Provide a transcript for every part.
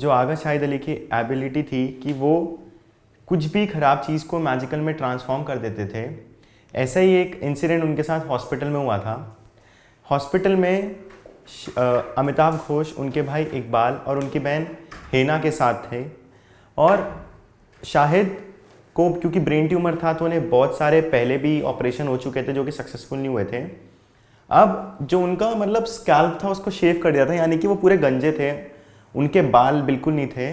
जो आगा शाहिद अली की एबिलिटी थी कि वो कुछ भी ख़राब चीज़ को मैजिकल में ट्रांसफॉर्म कर देते थे। ऐसा ही एक इंसिडेंट उनके साथ हॉस्पिटल में हुआ था। हॉस्पिटल में अमिताभ घोष, उनके भाई इकबाल और उनकी बहन हेना के साथ थे। और शाहिद को क्योंकि ब्रेन ट्यूमर था तो उन्हें बहुत सारे पहले भी ऑपरेशन हो चुके थे जो कि सक्सेसफुल नहीं हुए थे। अब जो उनका मतलब स्कैल्प था उसको शेव कर दिया था, यानी कि वो पूरे गंजे थे, उनके बाल बिल्कुल नहीं थे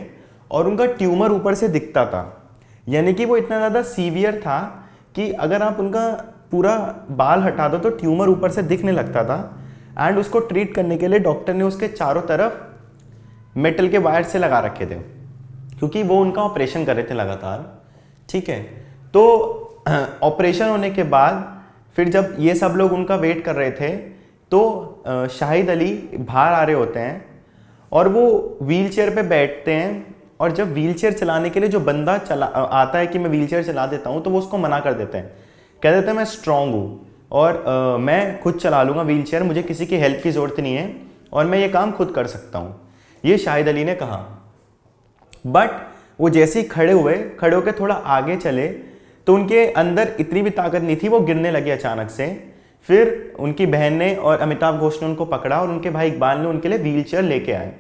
और उनका ट्यूमर ऊपर से दिखता था। यानी कि वो इतना ज़्यादा सीवियर था कि अगर आप उनका पूरा बाल हटा दो तो ट्यूमर ऊपर से दिखने लगता था। एंड उसको ट्रीट करने के लिए डॉक्टर ने उसके चारों तरफ मेटल के वायर से लगा रखे थे क्योंकि वो उनका ऑपरेशन कर रहे थे लगातार। ठीक है, तो ऑपरेशन होने के बाद फिर जब ये सब लोग उनका वेट कर रहे थे तो शाहिद अली बाहर आ रहे होते हैं और वो व्हील चेयर पर बैठते हैं। और जब व्हील चेयर चलाने के लिए जो बंदा आता है कि मैं व्हील चेयर चला देता हूँ तो वो उसको मना कर देते हैं, कह देते हैं मैं स्ट्रांग हूँ और मैं खुद चला लूँगा व्हील चेयर, मुझे किसी की हेल्प की ज़रूरत नहीं है और मैं ये काम खुद कर सकता हूँ, ये शाहिद अली ने कहा। बट वो जैसे ही खड़े होकर थोड़ा आगे चले तो उनके अंदर इतनी भी ताकत नहीं थी, वो गिरने लगे अचानक से। फिर उनकी बहन ने और अमिताभ घोष ने उनको पकड़ा और उनके भाई इकबाल ने उनके लिए व्हील चेयर लेके आए।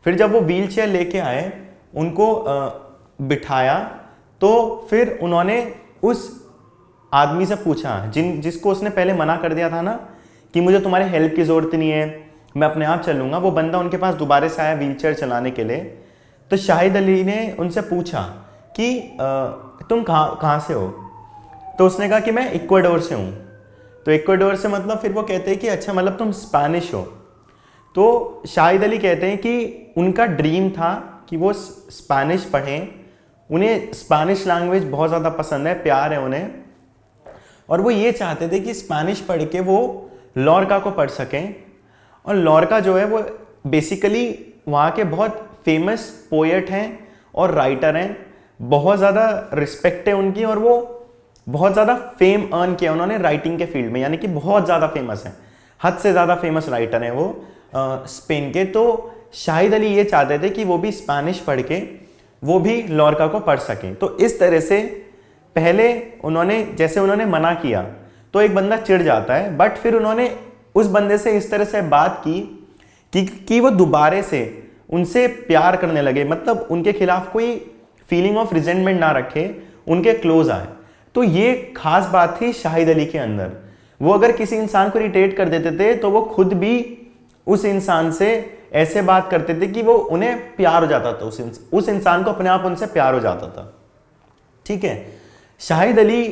फिर जब वो व्हील चेयर लेके आए, उनको बिठाया, तो फिर उन्होंने उस आदमी से पूछा जिसको उसने पहले मना कर दिया था ना कि मुझे तुम्हारी हेल्प की ज़रूरत नहीं है, मैं अपने आप चलूँगा। वो बंदा उनके पास दोबारा से आया व्हील चेयर चलाने के लिए। तो शाहिद अली ने उनसे पूछा कि तुम कहाँ से हो? तो उसने कहा कि मैं इक्वाडोर से हूँ। तो इक्वाडोर से मतलब फिर वो कहते हैं कि अच्छा मतलब तुम स्पेनिश हो। तो शाहिद अली कहते हैं कि उनका ड्रीम था कि वो स्पेनिश पढ़ें, उन्हें स्पेनिश लैंग्वेज बहुत ज़्यादा पसंद है, प्यार है उन्हें, और वो ये चाहते थे कि स्पेनिश पढ़ के वो लॉर्का को पढ़ सकें। और लॉर्का जो है वो बेसिकली वहाँ के बहुत फेमस पोएट हैं और राइटर हैं, बहुत ज़्यादा रिस्पेक्ट है उनकी और वो बहुत ज़्यादा फेम अर्न किया उन्होंने राइटिंग के फील्ड में, यानी कि बहुत ज़्यादा फेमस है, हद से ज़्यादा फेमस राइटर हैं वो स्पेन के। तो शाहिद अली ये चाहते थे कि वो भी स्पेनिश पढ़ के वो भी लॉर्का को पढ़ सकें। तो इस तरह से पहले उन्होंने मना किया तो एक बंदा चिढ़ जाता है, बट फिर उन्होंने उस बंदे से इस तरह से बात की कि वो दोबारा से उनसे प्यार करने लगे, मतलब उनके खिलाफ कोई फीलिंग ऑफ रिजेंटमेंट ना रखे, उनके क्लोज आए। तो ये खास बात थी शाहिद अली के अंदर। वो अगर किसी इंसान को इरिटेट कर देते थे तो वो खुद भी उस इंसान से ऐसे बात करते थे कि वो उन्हें प्यार हो जाता था, उस इंसान को अपने आप उनसे प्यार हो जाता था। ठीक है, शाहिद अली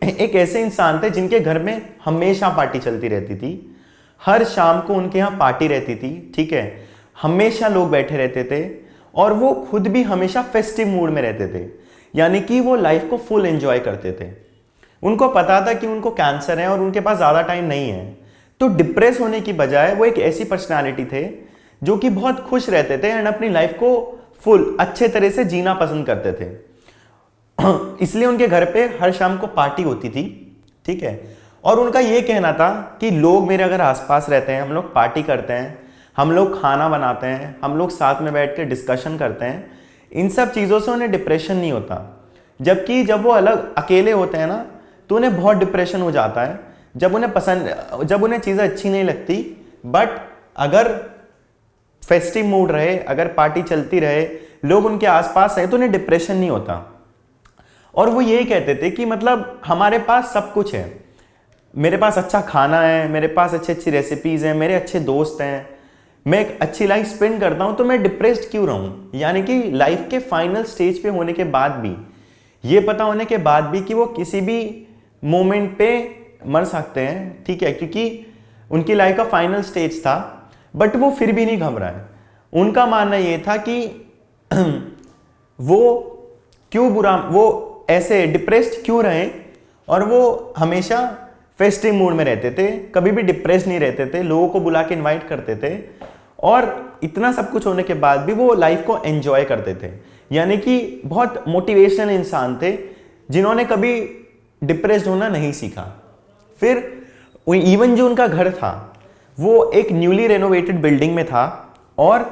एक ऐसे इंसान थे जिनके घर में हमेशा पार्टी चलती रहती थी, हर शाम को उनके यहाँ पार्टी रहती थी। ठीक है, हमेशा लोग बैठे रहते थे और वो खुद भी हमेशा फेस्टिव मूड में रहते थे, यानी कि वो लाइफ को फुल एंजॉय करते थे। उनको पता था कि उनको कैंसर है और उनके पास ज़्यादा टाइम नहीं है, तो डिप्रेस होने की बजाय वो एक ऐसी पर्सनालिटी थे जो कि बहुत खुश रहते थे एंड अपनी लाइफ को फुल अच्छे तरह से जीना पसंद करते थे। इसलिए उनके घर पे हर शाम को पार्टी होती थी। ठीक है, और उनका ये कहना था कि लोग मेरे अगर आसपास रहते हैं, हम लोग पार्टी करते हैं, हम लोग खाना बनाते हैं, हम लोग साथ में बैठ के डिस्कशन करते हैं, इन सब चीज़ों से उन्हें डिप्रेशन नहीं होता। जबकि जब वो अलग अकेले होते हैं ना तो उन्हें बहुत डिप्रेशन हो जाता है, जब उन्हें चीज़ें अच्छी नहीं लगती। बट अगर फेस्टिव मूड रहे, अगर पार्टी चलती रहे, लोग उनके आसपास रहे तो उन्हें डिप्रेशन नहीं होता। और वो यही कहते थे कि मतलब हमारे पास सब कुछ है, मेरे पास अच्छा खाना है, मेरे पास अच्छी अच्छी रेसिपीज़ हैं, मेरे अच्छे दोस्त हैं, मैं एक अच्छी लाइफ स्पेंड करता हूँ, तो मैं डिप्रेस्ड क्यों रहूँ। यानी कि लाइफ के फाइनल स्टेज पे होने के बाद भी, ये पता होने के बाद भी कि वो किसी भी मोमेंट पे मर सकते हैं। ठीक है, क्योंकि उनकी लाइफ का फाइनल स्टेज था, बट वो फिर भी नहीं घबराए। उनका मानना ये था कि वो ऐसे डिप्रेस्ड क्यों रहे, और वो हमेशा फेस्टिव मूड में रहते थे, कभी भी डिप्रेस्ड नहीं रहते थे, लोगों को बुला के इन्वाइट करते थे और इतना सब कुछ होने के बाद भी वो लाइफ को एंजॉय करते थे। यानी कि बहुत मोटिवेशनल इंसान थे जिन्होंने कभी डिप्रेस्ड होना नहीं सीखा। फिर इवन जो उनका घर था वो एक न्यूली रेनोवेटेड बिल्डिंग में था और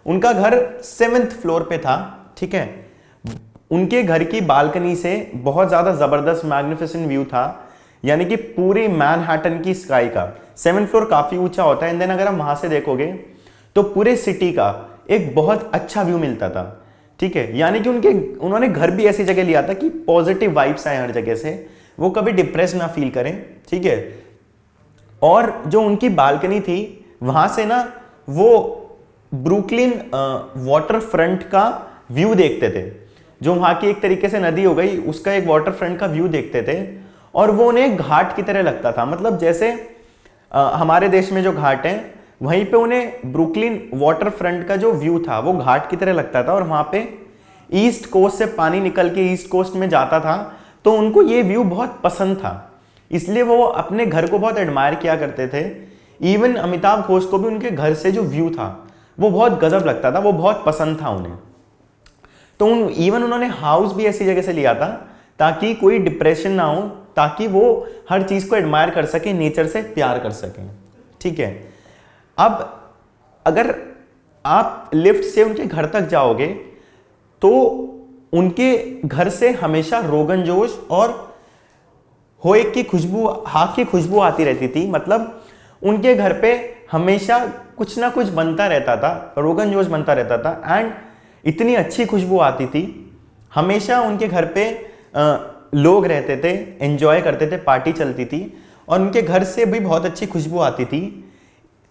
उनका घर 7th फ्लोर पे था, ठीक है। उनके घर की बालकनी से बहुत ज़्यादा ज़बरदस्त मैग्निफिसेंट व्यू था, यानी कि पूरी मैनहट्टन की स्काई का। 7th फ्लोर काफ़ी ऊंचा होता है, एंड देन अगर हम वहाँ से देखोगे तो पूरे सिटी का एक बहुत अच्छा व्यू मिलता था, ठीक है। यानी कि उन्होंने घर भी ऐसी जगह लिया था कि पॉजिटिव वाइब्स आए हर जगह से, वो कभी डिप्रेस ना फील करें, ठीक है। और जो उनकी बालकनी थी वहाँ से ना वो ब्रुकलिन वाटर फ्रंट का व्यू देखते थे, जो वहाँ की एक तरीके से नदी हो गई, उसका एक वाटर फ्रंट का व्यू देखते थे। और वो उन्हें घाट की तरह लगता था, मतलब जैसे हमारे देश में जो घाट हैं वहीं पे उन्हें ब्रुकलिन वाटर फ्रंट का जो व्यू था वो घाट की तरह लगता था। और वहाँ पे ईस्ट कोस्ट से पानी निकल के ईस्ट कोस्ट में जाता था, तो उनको ये व्यू बहुत पसंद था, इसलिए वो अपने घर को बहुत एडमायर किया करते थे। इवन अमिताभ घोष को भी उनके घर से जो व्यू था वो बहुत गजब लगता था, वो बहुत पसंद था उन्हें। तो इवन उन्होंने हाउस भी ऐसी जगह से लिया था ताकि कोई डिप्रेशन ना हो, ताकि वो हर चीज़ को एडमायर कर सके, नेचर से प्यार कर सकें, ठीक है। अब अगर आप लिफ्ट से उनके घर तक जाओगे तो उनके घर से हमेशा रोगन जोश और होए की खुशबू, हाथ की खुशबू आती रहती थी। मतलब उनके घर पे हमेशा कुछ ना कुछ बनता रहता था, रोगन जोश बनता रहता था, एंड इतनी अच्छी खुशबू आती थी। हमेशा उनके घर पे लोग रहते थे, एंजॉय करते थे, पार्टी चलती थी, और उनके घर से भी बहुत अच्छी खुशबू आती थी।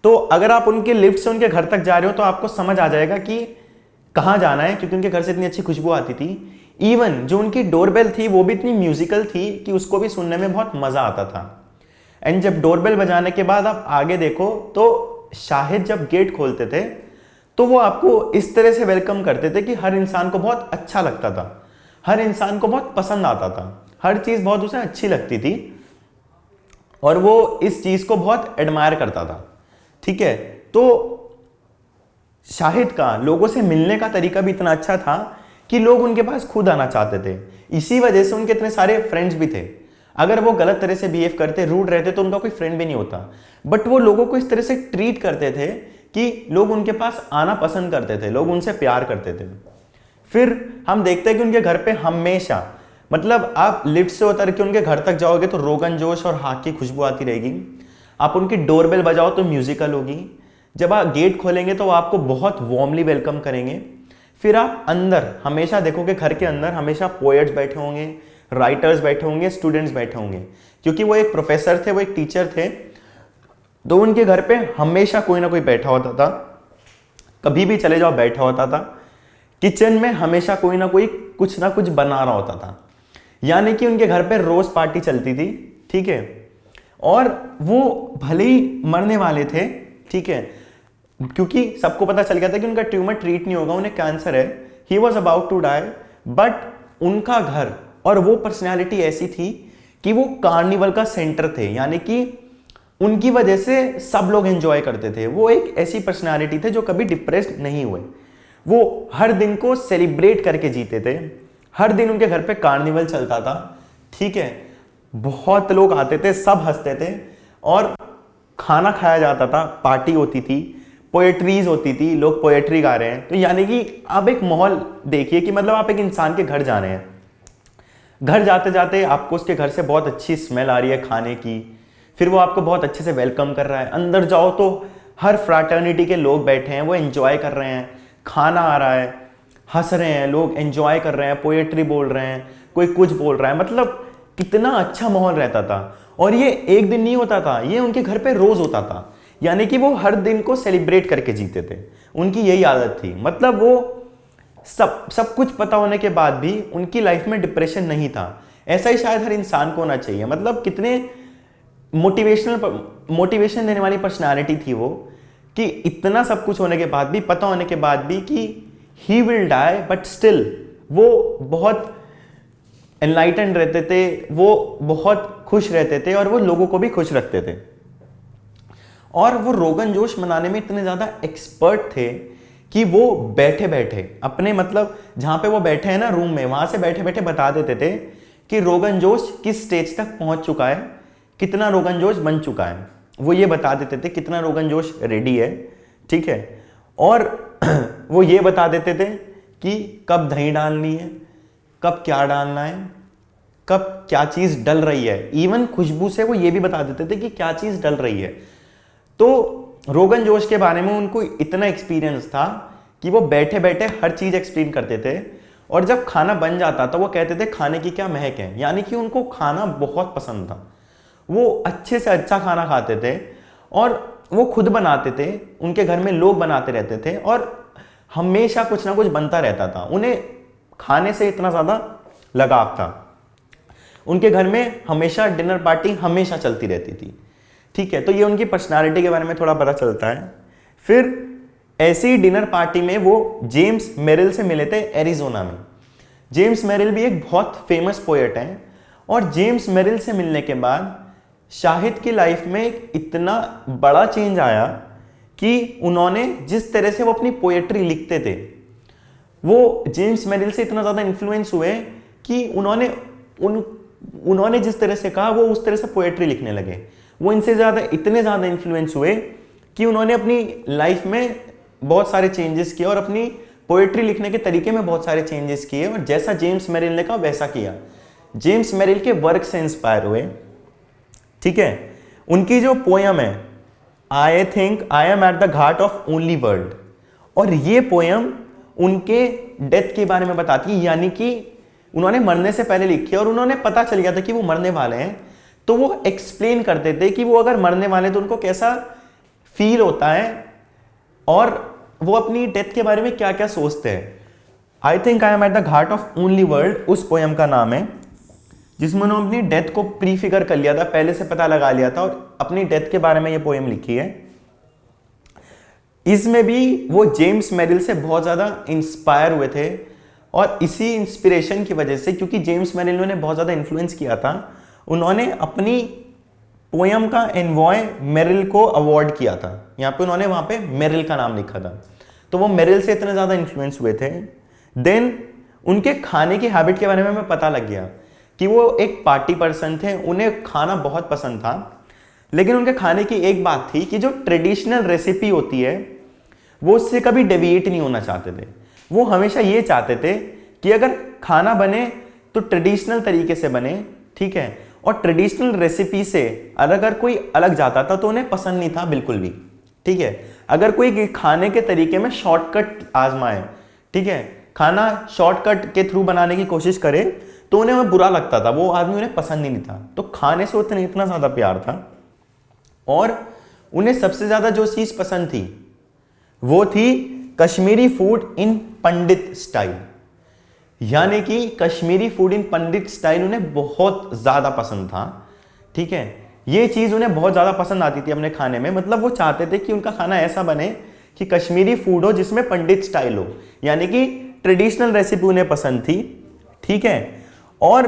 तो अगर आप उनके लिफ्ट से उनके घर तक जा रहे हो तो आपको समझ आ जाएगा कि कहाँ जाना है, क्योंकि उनके घर से इतनी अच्छी खुशबू आती थी। इवन जो उनकी डोरबेल थी वो भी इतनी म्यूजिकल थी कि उसको भी सुनने में बहुत मज़ा आता था। एंड जब डोरबेल बजाने के बाद आप आगे देखो तो शाहिद जब गेट खोलते थे तो वो आपको इस तरह से वेलकम करते थे कि हर इंसान को बहुत अच्छा लगता था, हर इंसान को बहुत पसंद आता था, हर चीज़ बहुत उसे अच्छी लगती थी, और वो इस चीज़ को बहुत एडमायर करता था, ठीक है। तो शाहिद का लोगों से मिलने का तरीका भी इतना अच्छा था कि लोग उनके पास खुद आना चाहते थे। इसी वजह से उनके इतने सारे फ्रेंड्स भी थे। अगर वो गलत तरह से बिहेव करते, रूड रहते, तो उनका कोई फ्रेंड भी नहीं होता। बट वो लोगों को इस तरह से ट्रीट करते थे कि लोग उनके पास आना पसंद करते थे, लोग उनसे प्यार करते थे। फिर हम देखते हैं कि उनके घर पे हमेशा, मतलब आप लिफ्ट से उतर के उनके घर तक जाओगे तो रोगन जोश और हाथ की खुशबू आती रहेगी। आप उनकी डोरबेल बजाओ तो म्यूजिकल होगी। जब आप गेट खोलेंगे तो वो आपको बहुत वार्मली वेलकम करेंगे। फिर आप अंदर हमेशा देखोगे, घर के अंदर हमेशा पोएट्स बैठे होंगे, राइटर्स बैठे होंगे, स्टूडेंट्स बैठे होंगे, क्योंकि वो एक प्रोफेसर थे, वो एक टीचर थे। तो उनके घर पे हमेशा कोई ना कोई बैठा होता था, कभी भी चले जाओ बैठा होता था। किचन में हमेशा कोई ना कोई कुछ ना कुछ बना रहा होता था, यानी कि उनके घर पे रोज पार्टी चलती थी, ठीक है। और वो भले ही मरने वाले थे, ठीक है, क्योंकि सबको पता चल गया था कि उनका ट्यूमर ट्रीट नहीं होगा, उन्हें कैंसर है, he was about to die. But उनका घर और वो पर्सनैलिटी ऐसी थी कि वो कार्निवल का सेंटर थे, यानी कि उनकी वजह से सब लोग एंजॉय करते थे। वो एक ऐसी पर्सनैलिटी थे जो कभी डिप्रेस्ड नहीं हुए, वो हर दिन को सेलिब्रेट करके जीते थे। हर दिन उनके घर पे कार्निवल चलता था, ठीक है, बहुत लोग आते थे, सब हंसते थे, और खाना खाया जाता था, पार्टी होती थी, पोएट्रीज होती थी, लोग पोएट्री गा रहे हैं। तो यानी कि आप एक माहौल देखिए कि मतलब आप एक इंसान के घर जा रहे हैं, घर जाते जाते आपको उसके घर से बहुत अच्छी स्मेल आ रही है खाने की, फिर वो आपको बहुत अच्छे से वेलकम कर रहा है। अंदर जाओ तो हर फ्रैटर्निटी के लोग बैठे हैं, वो एंजॉय कर रहे हैं, खाना आ रहा है, हंस रहे हैं लोग, एंजॉय कर रहे हैं, पोएट्री बोल रहे हैं, कोई कुछ बोल रहा है, मतलब कितना अच्छा माहौल रहता था। और ये एक दिन नहीं होता था, ये उनके घर पे रोज होता था, यानी कि वो हर दिन को सेलिब्रेट करके जीते थे। उनकी यही आदत थी। मतलब वो सब कुछ पता होने के बाद भी उनकी लाइफ में डिप्रेशन नहीं था। ऐसा ही शायद हर इंसान को होना चाहिए। मतलब कितने मोटिवेशन देने वाली पर्सनालिटी थी वो, कि इतना सब कुछ होने के बाद भी, पता होने के बाद भी कि he will die, but still वो बहुत एनलाइटेंड रहते थे, वो बहुत खुश रहते थे, और वो लोगों को भी खुश रखते थे। और वो रोगन जोश मनाने में इतने ज़्यादा एक्सपर्ट थे कि वो बैठे बैठे अपने, मतलब जहाँ पे वो बैठे हैं ना रूम में, वहाँ से बैठे बैठे बता देते थे कि रोगन जोश किस स्टेज तक पहुँच चुका है, कितना रोगन जोश बन चुका है। वो ये बता देते थे कितना रोगन जोश रेडी है, ठीक है। और वो ये बता देते थे कि कब दही डालनी है, कब क्या डालना है, कब क्या चीज़ डल रही है। इवन खुशबू से वो ये भी बता देते थे कि क्या चीज़ डल रही है। तो रोगन जोश के बारे में उनको इतना एक्सपीरियंस था कि वो बैठे बैठे हर चीज़ एक्सप्लेन करते थे, और जब खाना बन जाता तो वो कहते थे खाने की क्या महक है। यानी कि उनको खाना बहुत पसंद था, वो अच्छे से अच्छा खाना खाते थे और वो खुद बनाते थे, उनके घर में लोग बनाते रहते थे और हमेशा कुछ ना कुछ बनता रहता था। उन्हें खाने से इतना ज़्यादा लगाव था, उनके घर में हमेशा डिनर पार्टी हमेशा चलती रहती थी। ठीक है, तो ये उनकी पर्सनालिटी के बारे में थोड़ा पता चलता है। फिर ऐसी ही डिनर पार्टी में वो जेम्स मेरिल से मिले थे एरिजोना में। जेम्स मेरिल भी एक बहुत फेमस पोएट हैं, और जेम्स मेरिल से मिलने के बाद शाहिद की लाइफ में एक इतना बड़ा चेंज आया कि उन्होंने जिस तरह से वो अपनी पोएट्री लिखते थे, वो जेम्स मेरिल से इतना ज़्यादा इन्फ्लुएंस हुए कि उन्होंने जिस तरह से कहा वो उस तरह से पोएट्री लिखने लगे। वो इनसे इतने ज़्यादा इन्फ्लुएंस हुए कि उन्होंने अपनी लाइफ में बहुत सारे चेंजेस किए और अपनी पोएट्री लिखने के तरीके में बहुत सारे चेंजेस किए, और जैसा जेम्स मेरिल ने कहा वैसा किया। जेम्स मेरिल के वर्क से इंस्पायर हुए। ठीक है, उनकी जो पोयम है I think I am at the Ghat of only world, और ये पोयम उनके डेथ के बारे में बताती है। यानी कि उन्होंने मरने से पहले लिखी और उन्होंने पता चल गया था कि वो मरने वाले हैं, तो वो एक्सप्लेन करते थे कि वो अगर मरने वाले तो उनको कैसा फील होता है और वो अपनी डेथ के बारे में क्या क्या सोचते हैं। I think I am at the Ghat of only world उस पोयम का नाम है, जिसमें उन्होंने अपनी डेथ को प्रीफिगर कर लिया था, पहले से पता लगा लिया था और अपनी डेथ के बारे में ये पोयम लिखी है। इसमें भी वो जेम्स मेरिल से बहुत ज़्यादा इंस्पायर हुए थे, और इसी इंस्पिरेशन की वजह से, क्योंकि जेम्स मेरिल ने बहुत ज़्यादा इन्फ्लुएंस किया था, उन्होंने अपनी पोयम का एनवॉय मेरिल को अवार्ड किया था। यहाँ पे उन्होंने वहाँ पे मेरिल का नाम लिखा था, तो वो मेरिल से इतने ज़्यादा इन्फ्लुएंस हुए थे। देन उनके खाने की हैबिट के बारे में हमें पता लग गया कि वो एक पार्टी पर्सन थे, उन्हें खाना बहुत पसंद था। लेकिन उनके खाने की एक बात थी कि जो ट्रेडिशनल रेसिपी होती है वो उससे कभी डेविएट नहीं होना चाहते थे। वो हमेशा ये चाहते थे कि अगर खाना बने तो ट्रेडिशनल तरीके से बने। ठीक है, और ट्रेडिशनल रेसिपी से अगर कोई अलग जाता था तो उन्हें पसंद नहीं था बिल्कुल भी। ठीक है, अगर कोई खाने के तरीके में शॉर्टकट आजमाए, ठीक है, खाना शॉर्टकट के थ्रू बनाने की कोशिश करे, तो उन्हें वो बुरा लगता था, वो आदमी उन्हें पसंद ही नहीं था। तो खाने से उतना इतना ज़्यादा प्यार था, और उन्हें सबसे ज़्यादा जो चीज़ पसंद थी वो थी Kashmiri food in Pandit style. यानी कि Kashmiri food in Pandit style उन्हें बहुत ज़्यादा पसंद था। ठीक है, ये चीज़ उन्हें बहुत ज़्यादा पसंद आती थी अपने खाने में। मतलब वो चाहते थे कि उनका खाना ऐसा बने कि कश्मीरी फूड हो जिसमें पंडित स्टाइल हो, यानी कि ट्रेडिशनल रेसिपी उन्हें पसंद थी। ठीक है, और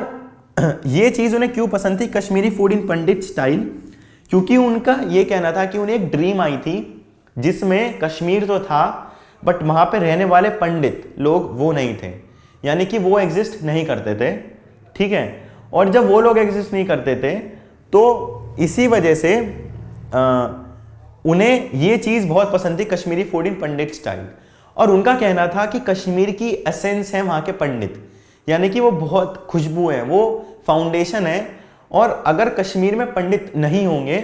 ये चीज़ उन्हें क्यों पसंद थी Kashmiri food in Pandit style, क्योंकि उनका ये कहना था कि उन्हें एक ड्रीम आई थी जिसमें कश्मीर तो था बट वहाँ पे रहने वाले पंडित लोग वो नहीं थे, यानी कि वो एग्जिस्ट नहीं करते थे। ठीक है, और जब वो लोग एग्जिस्ट नहीं करते थे तो इसी वजह से उन्हें ये चीज़ बहुत पसंद थी Kashmiri food in Pandit style. और उनका कहना था कि कश्मीर की एसेंस है वहाँ के पंडित, यानी कि वो बहुत खुशबू है, वो फाउंडेशन है, और अगर कश्मीर में पंडित नहीं होंगे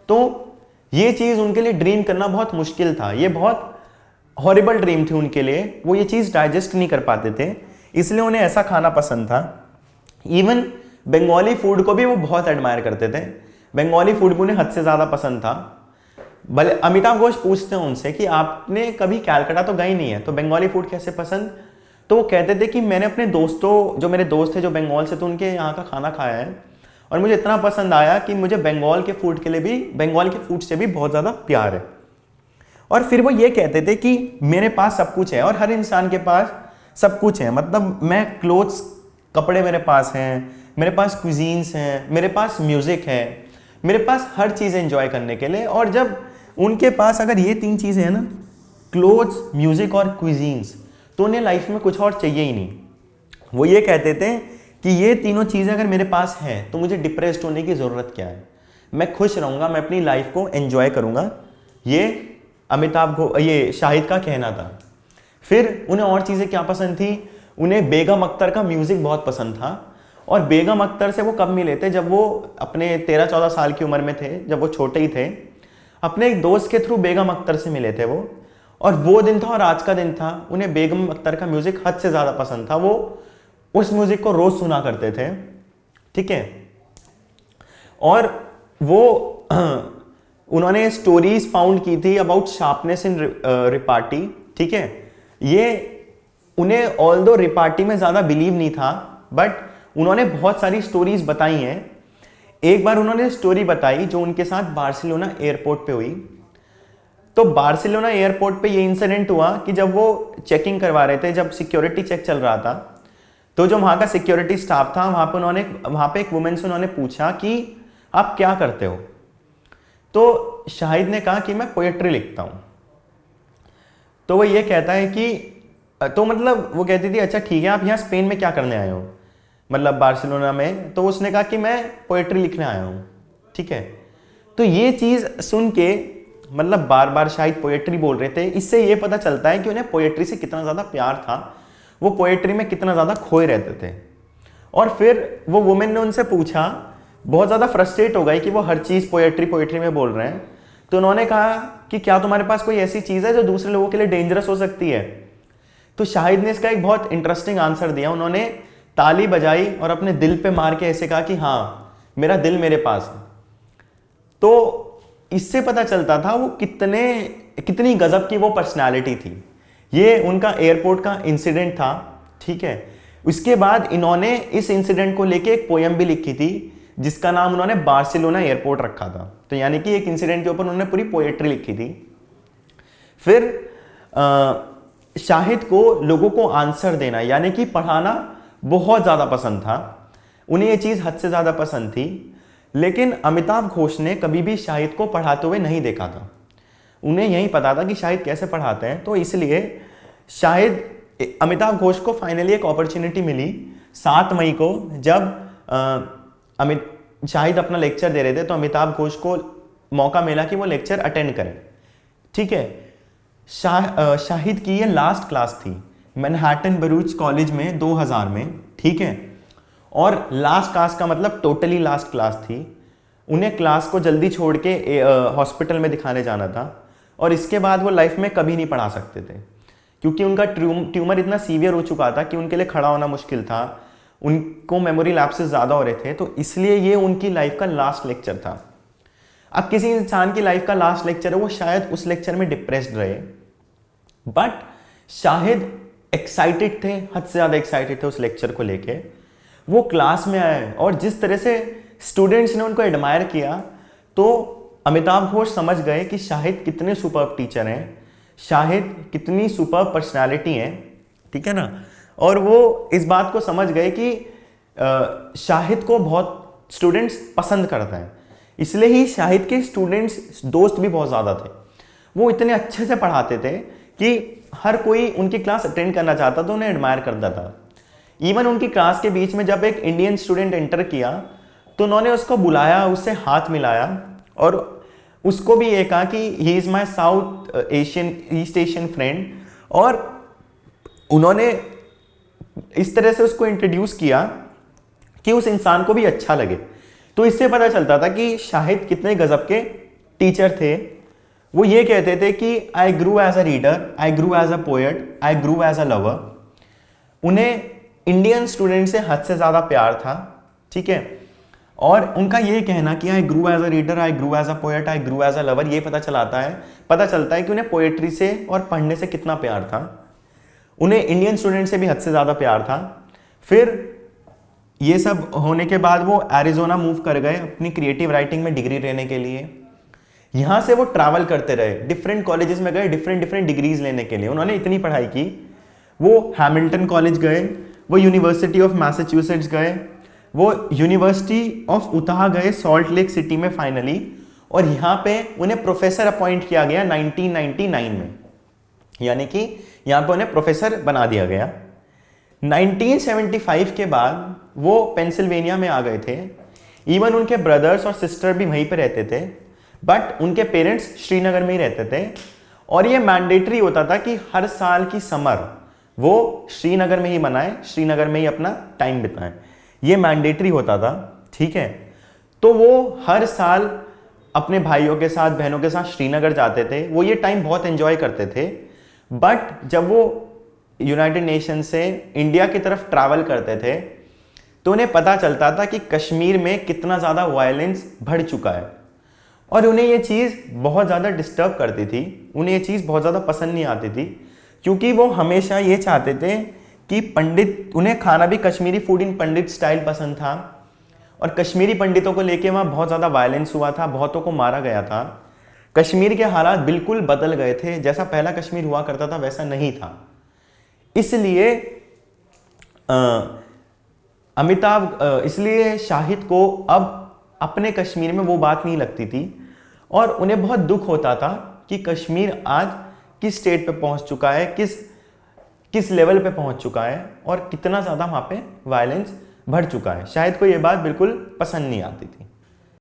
तो ये चीज़ उनके लिए ड्रीम करना बहुत मुश्किल था। ये बहुत हॉरिबल ड्रीम थी उनके लिए, वो ये चीज़ डाइजेस्ट नहीं कर पाते थे, इसलिए उन्हें ऐसा खाना पसंद था। इवन बंगाली फूड को भी वो बहुत एडमायर करते थे, बंगाली फूड भी उन्हें हद से ज़्यादा पसंद था। भले अमिताभ घोष पूछते हैं उनसे कि आपने कभी कैलकाटा तो गई नहीं है तो बंगाली फूड कैसे पसंद, तो वो कहते थे कि मैंने अपने दोस्तों, जो मेरे दोस्त थे जो बंगाल से, तो उनके यहाँ का खाना खाया है और मुझे इतना पसंद आया कि मुझे बंगाल के फूड के लिए भी, बंगाल के फूड से भी बहुत ज़्यादा प्यार है। और फिर वो ये कहते थे कि मेरे पास सब कुछ है, और हर इंसान के पास सब कुछ है। मतलब मैं क्लोथ्स, कपड़े मेरे पास हैं, मेरे पास क्विजीन्स हैं, मेरे पास म्यूज़िक है, मेरे पास हर चीज़ एंजॉय करने के लिए। और जब उनके पास अगर ये तीन चीज़ें हैं ना, क्लोथ्स, म्यूज़िक और क्विजीन्स, तो उन्हें लाइफ में कुछ और चाहिए ही नहीं। वो ये कहते थे कि ये तीनों चीज़ें अगर मेरे पास हैं तो मुझे डिप्रेस्ड होने की ज़रूरत क्या है, मैं खुश रहूँगा, मैं अपनी लाइफ को एंजॉय करूँगा। ये शाहिद का कहना था। फिर उन्हें और चीज़ें क्या पसंद थी, उन्हें बेगम अख्तर का म्यूज़िक बहुत पसंद था। और बेगम अख्तर से वो कब मिले थे, जब वो अपने 13-14 साल की उम्र में थे, जब वो छोटे ही थे। अपने एक दोस्त के थ्रू बेगम अख्तर से मिले थे वो, और वो दिन था और आज का दिन था। उन्हें बेगम अख्तर का म्यूज़िक हद से ज़्यादा पसंद था, वो उस म्यूज़िक को रोज़ सुना करते थे, ठीक है। और वो उन्होंने स्टोरीज फाउंड की थी अबाउट शार्पनेस इन रिपार्टी, ठीक है। ये उन्हें ऑल्दो रिपार्टी में ज़्यादा बिलीव नहीं था, बट उन्होंने बहुत सारी स्टोरीज बताई हैं। एक बार उन्होंने स्टोरी बताई जो उनके साथ बार्सिलोना एयरपोर्ट पे हुई। तो बार्सिलोना एयरपोर्ट पे ये इंसिडेंट हुआ कि जब वो चेकिंग करवा रहे थे, जब सिक्योरिटी चेक चल रहा था, तो जो वहाँ का सिक्योरिटी स्टाफ था, वहाँ पे एक वुमेन से उन्होंने पूछा कि आप क्या करते हो। तो शाहिद ने कहा कि मैं पोएट्री लिखता हूँ। तो वो ये कहता है कि तो मतलब वो कहती थी अच्छा ठीक है, आप यहाँ स्पेन में क्या करने आए हो, मतलब बार्सिलोना में। तो उसने कहा कि मैं पोएट्री लिखने आया हूँ, ठीक है। तो ये चीज़ सुन के मतलब बार बार शाहिद पोएट्री बोल रहे थे, इससे ये पता चलता है कि उन्हें पोएट्री से कितना ज़्यादा प्यार था, वो पोएट्री में कितना ज़्यादा खोए रहते थे। और फिर वो वुमेन ने उनसे पूछा, बहुत ज़्यादा फ्रस्ट्रेट हो गई कि वो हर चीज़ पोएट्री में बोल रहे हैं। तो उन्होंने कहा कि क्या तुम्हारे पास कोई ऐसी चीज़ है जो दूसरे लोगों के लिए डेंजरस हो सकती है। तो शाहिद ने इसका एक बहुत इंटरेस्टिंग आंसर दिया। उन्होंने ताली बजाई और अपने दिल पे मार के ऐसे कहा कि हाँ, मेरा दिल मेरे पास है। तो इससे पता चलता था वो कितनी गजब की वो पर्सनालिटी थी। ये उनका एयरपोर्ट का इंसिडेंट था, ठीक है। उसके बाद इन्होंने इस इंसिडेंट को लेके एक पोयम भी लिखी थी जिसका नाम उन्होंने बार्सिलोना एयरपोर्ट रखा था। तो यानी कि एक इंसिडेंट के ऊपर उन्होंने पूरी पोएट्री लिखी थी। फिर शाहिद को लोगों को आंसर देना यानी कि पढ़ाना बहुत ज़्यादा पसंद था। उन्हें ये चीज़ हद से ज़्यादा पसंद थी। लेकिन अमिताभ घोष ने कभी भी शाहिद को पढ़ाते हुए नहीं देखा था। उन्हें यही पता था कि शाहिद कैसे पढ़ाते हैं। तो इसलिए अमिताभ घोष को फाइनली एक अपॉर्चुनिटी मिली 7 मई को, जब शाहिद अपना लेक्चर दे रहे थे, तो अमिताभ घोष को मौका मिला कि वो लेक्चर अटेंड करें, ठीक है। शाहिद की ये लास्ट क्लास थी मैनहट्टन बरूच कॉलेज में 2000 में, ठीक है। और लास्ट क्लास का मतलब टोटली लास्ट क्लास थी। उन्हें क्लास को जल्दी छोड़ के हॉस्पिटल में दिखाने जाना था, और इसके बाद वो लाइफ में कभी नहीं पढ़ा सकते थे क्योंकि उनका ट्यूमर इतना सीवियर हो चुका था कि उनके लिए खड़ा होना मुश्किल था। उनको मेमोरी लैप्सेस ज़्यादा हो रहे थे, तो इसलिए ये उनकी लाइफ का लास्ट लेक्चर था। अब किसी इंसान की लाइफ का लास्ट लेक्चर है, वो शायद उस लेक्चर में डिप्रेस्ड रहे, बट शाहिद एक्साइटेड थे, हद से ज़्यादा एक्साइटेड थे उस लेक्चर को लेके। वो क्लास में आए और जिस तरह से स्टूडेंट्स ने उनको एडमायर किया, तो अमिताभ घोष समझ गए कि शाहिद कितने सुपर्ब टीचर हैं, शाहिद कितनी सुपर्ब पर्सनालिटी हैं, ठीक है ना। और वो इस बात को समझ गए कि शाहिद को बहुत स्टूडेंट्स पसंद करते हैं, इसलिए ही शाहिद के स्टूडेंट्स दोस्त भी बहुत ज़्यादा थे। वो इतने अच्छे से पढ़ाते थे कि हर कोई उनकी क्लास अटेंड करना चाहता था, उन्हें एडमायर करता था। इवन उनकी क्लास के बीच में जब एक इंडियन स्टूडेंट एंटर किया, तो उन्होंने उसको बुलाया, उससे हाथ मिलाया और उसको भी ये कहा कि he is my south Asian east Asian friend. और उन्होंने इस तरह से उसको इंट्रोड्यूस किया कि उस इंसान को भी अच्छा लगे। तो इससे पता चलता था कि शाहिद कितने गजब के टीचर थे। वो ये कहते थे कि I grew as a reader, I grew as a poet, I grew as a lover. उन्हें इंडियन स्टूडेंट से हद से ज़्यादा प्यार था, ठीक है। और उनका ये कहना कि I grew as a reader, I grew as a poet, I grew as a lover, ये पता चलता है कि उन्हें पोएट्री से और पढ़ने से कितना प्यार था। उन्हें इंडियन स्टूडेंट से भी हद से ज़्यादा प्यार था। फिर ये सब होने के बाद वो एरिज़ोना मूव कर गए अपनी क्रिएटिव राइटिंग में डिग्री लेने के लिए। यहाँ से वो ट्रैवल करते रहे, डिफरेंट कॉलेजेस में गए डिफरेंट डिग्रीज लेने के लिए। उन्होंने इतनी पढ़ाई की, वो हैमिल्टन कॉलेज गए, वो यूनिवर्सिटी ऑफ मैसाचुसेट्स गए, वो यूनिवर्सिटी ऑफ उताह गए सॉल्ट लेक सिटी में फाइनली। और यहाँ पे उन्हें प्रोफेसर अपॉइंट किया गया 1999 में, यानी कि यहाँ पे उन्हें प्रोफेसर बना दिया गया। 1975 के बाद वो पेंसिल्वेनिया में आ गए थे। इवन उनके ब्रदर्स और सिस्टर भी वहीं पे रहते थे, बट उनके पेरेंट्स श्रीनगर में ही रहते थे। और ये मैंडेटरी होता था कि हर साल की समर वो श्रीनगर में ही मनाएं, श्रीनगर में ही अपना टाइम बिताएं, ये मैंडेटरी होता था, ठीक है। तो वो हर साल अपने भाइयों के साथ, बहनों के साथ श्रीनगर जाते थे, वो ये टाइम बहुत एंजॉय करते थे। बट जब वो यूनाइटेड नेशन से इंडिया की तरफ ट्रैवल करते थे तो उन्हें पता चलता था कि कश्मीर में कितना ज़्यादा वायलेंस बढ़ चुका है, और उन्हें ये चीज़ बहुत ज़्यादा डिस्टर्ब करती थी, उन्हें ये चीज़ बहुत ज़्यादा पसंद नहीं आती थी, क्योंकि वो हमेशा ये चाहते थे कि पंडित, उन्हें खाना भी Kashmiri food in Pandit style पसंद था, और कश्मीरी पंडितों को लेके वहाँ बहुत ज़्यादा वायलेंस हुआ था, बहुतों को मारा गया था। कश्मीर के हालात बिल्कुल बदल गए थे, जैसा पहला कश्मीर हुआ करता था वैसा नहीं था। इसलिए इसलिए शाहिद को अब अपने कश्मीर में वो बात नहीं लगती थी, और उन्हें बहुत दुख होता था कि कश्मीर आज किस स्टेट पे पहुंच चुका है, किस लेवल पे पहुंच चुका है, और कितना ज़्यादा वहाँ पे वायलेंस बढ़ चुका है। शाहिद को ये बात बिल्कुल पसंद नहीं आती थी।